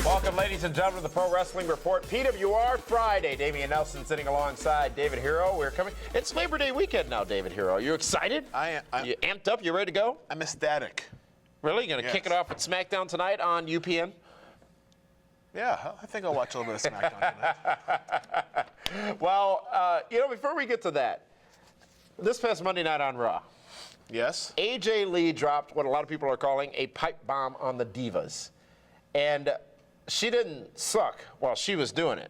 Welcome, ladies and gentlemen, to the Pro Wrestling Report. PWR Friday. Damian Nelson sitting alongside David Hero. We're coming. It's Labor Day weekend now, David Hero. Are you excited? I am. You amped up? You ready to go? I'm ecstatic. Really? You going to kick it off with SmackDown tonight on UPN? Yeah, I think I'll watch a little bit of SmackDown tonight. Well, before we get to that, this past Monday night on Raw, Yes. AJ Lee dropped what a lot of people are calling a pipe bomb on the Divas. And she didn't suck while she was doing it.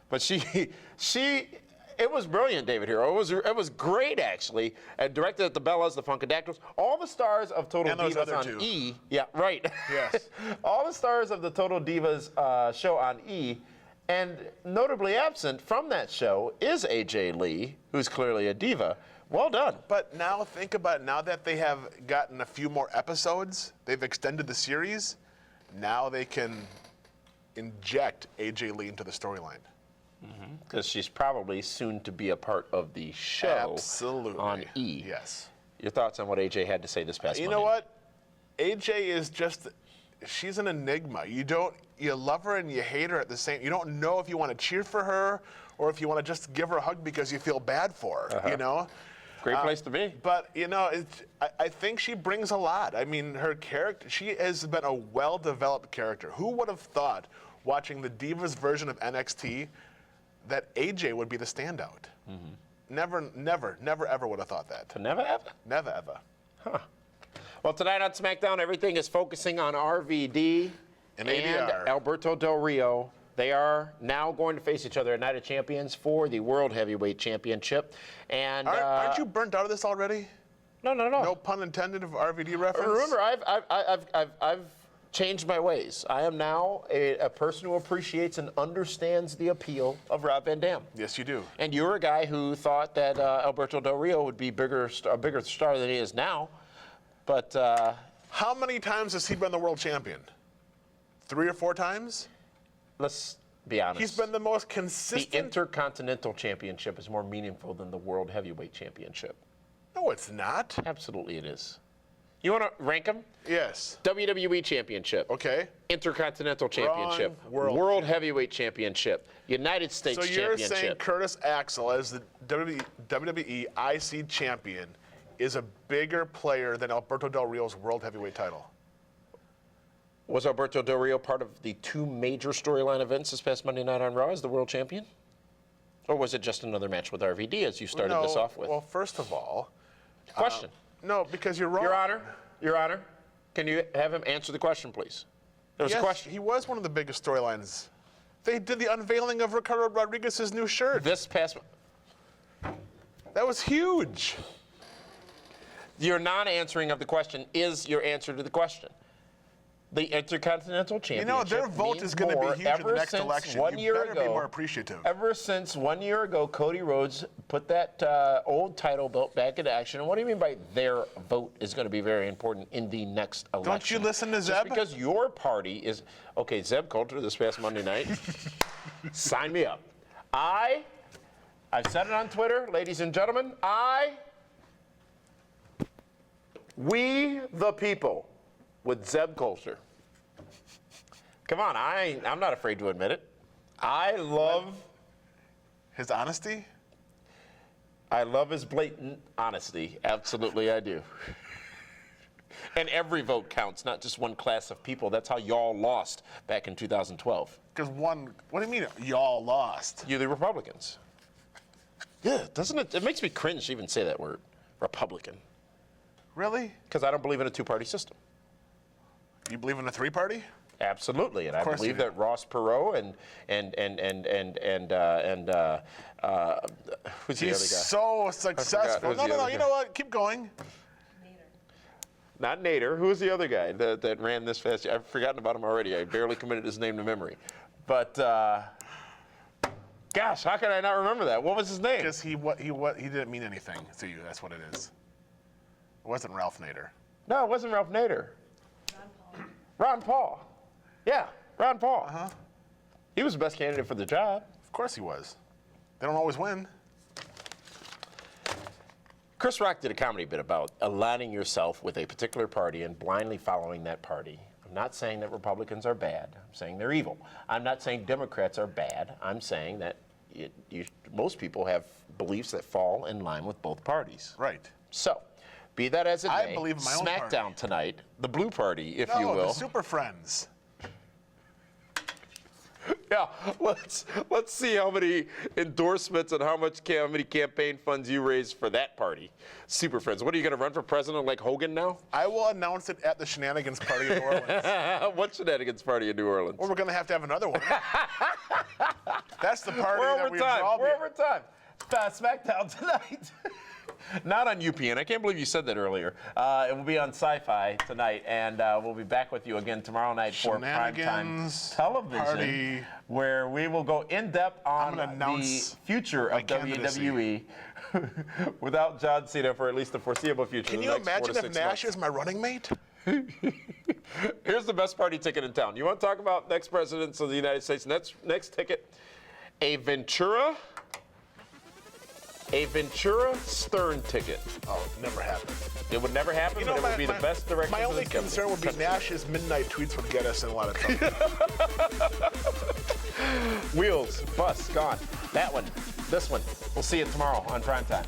But it was brilliant, David Hero. It was great, actually. Directed at the Bellas, the Funkadactyls, all the stars of Total And those Divas other on two. E. Yeah, right. Yes. All the stars of the Total Divas show on E. And notably absent from that show is AJ Lee, who's clearly a diva. Well done. But now think about it. Now that they have gotten a few more episodes, they've extended the series, now they can inject AJ Lee into the storyline. Because she's probably soon to be a part of the show Absolutely. on E. Yes. Your thoughts on what AJ had to say this past You Monday? know what? AJ is just, she's an enigma. You love her and you hate her at the same. You don't know if you want to cheer for her or if you want to just give her a hug because you feel bad for her, you know? Great place to be. But, I think she brings a lot. I mean, her character, she has been a well-developed character. Who would have thought, watching the Divas version of NXT, that AJ would be the standout? Never, ever would have thought that. Never ever? Never, ever. Huh. Well, tonight on SmackDown, everything is focusing on RVD And and ADR. Alberto Del Rio. They are now going to face each other at Night of Champions for the World Heavyweight Championship. And Aren't you burnt out of this already? No. No pun intended of RVD reference? Remember, I've changed my ways. I am now a person who appreciates and understands the appeal of Rob Van Dam. Yes, you do. And you're a guy who thought that Alberto Del Rio would be a bigger star than he is now. But How many times has he been the world champion? 3 or 4 times? let's be honest. He's been the most The consistent. Intercontinental Championship is more meaningful than the World Heavyweight Championship. No, it's not. Absolutely it is. You want to rank them? Yes. WWE Championship. Okay. Intercontinental Championship. Wrong. World Heavyweight Championship. United States So you're Championship. saying Curtis Axel, as the WWE IC champion, is a bigger player than Alberto Del Rio's World Heavyweight title? Was Alberto Del Rio part of the 2 major storyline events this past Monday night on Raw as the world champion? Or was it just another match with RVD as you started this off with? Well, first of all, Question. no, because you're wrong. Your Honor, can you have him answer the question, please? There was a Yes, question. he was one of the biggest storylines. They did the unveiling of Ricardo Rodriguez's new shirt. This past... That was huge. Your non-answering of the question is your answer to the question. The Intercontinental Championship their vote means is going to more. be huge in the Ever next since election. 1 You year better ago, be more appreciative. Ever since 1 year ago, Cody Rhodes put that old title belt back into action. And what do you mean by their vote is going to be very important in the next election? Don't you listen to Just Zeb? because your party is... Okay, Zeb Coulter this past Monday night. Sign me up. I've said it on Twitter, ladies and gentlemen. We the people with Zeb Coulter. Come on, I'm not afraid to admit it. I love His honesty? his blatant honesty. Absolutely, I do. And every vote counts, not just one class of people. That's how y'all lost back in 2012. Because what do you mean y'all lost? You, the Republicans. Yeah, doesn't it? It makes me cringe to even say that word, Republican. Really? Because I don't believe in a 2-party system. You believe in a 3-party? Absolutely, and I course believe you do. that Ross Perot and who's the other guy? He's so successful. who's the No, other you guy. know what? Keep going. Not Nader. Who was the other guy that ran this fast? I've forgotten about him already. I barely committed his name to memory. But gosh, how can I not remember that? What was his name? Because he didn't mean anything to you. That's what it is. It wasn't Ralph Nader. No, it wasn't Ralph Nader. Ron Paul. Yeah, Ron Paul. Uh-huh. He was the best candidate for the job. Of course he was. They don't always win. Chris Rock did a comedy bit about aligning yourself with a particular party and blindly following that party. I'm not saying that Republicans are bad. I'm saying they're evil. I'm not saying Democrats are bad. I'm saying that most people have beliefs that fall in line with both parties. Right. So, be that as it may, I believe in my own party. SmackDown tonight, the Blue Party, if you No, will. the Super Friends. Yeah, let's see how many endorsements and how many campaign funds you raised for that party. Super Friends. What are you going to run for president like Hogan now? I will announce it at the Shenanigans Party in New Orleans. What Shenanigans Party in New Orleans? Well, we're going to have another one. That's the party We're that over we time. draw. We're over time. SmackDown tonight. Not on UPN. I can't believe you said that earlier. It will be on Sci-Fi tonight, and we'll be back with you again tomorrow night for primetime television, party. where we will go in depth on the future of WWE without John Cena for at least the foreseeable future. Can you imagine if Nash is my running mate? Here's the best party ticket in town. You want to talk about next presidents of the United States? Next ticket, a Ventura Stern ticket. Oh, never happened. It would never happen, but it would be the best direction. My for only this company. concern would be Nash's midnight tweets would get us in a lot of trouble. Wheels, bus, gone. That one, this one. We'll see you tomorrow on Primetime.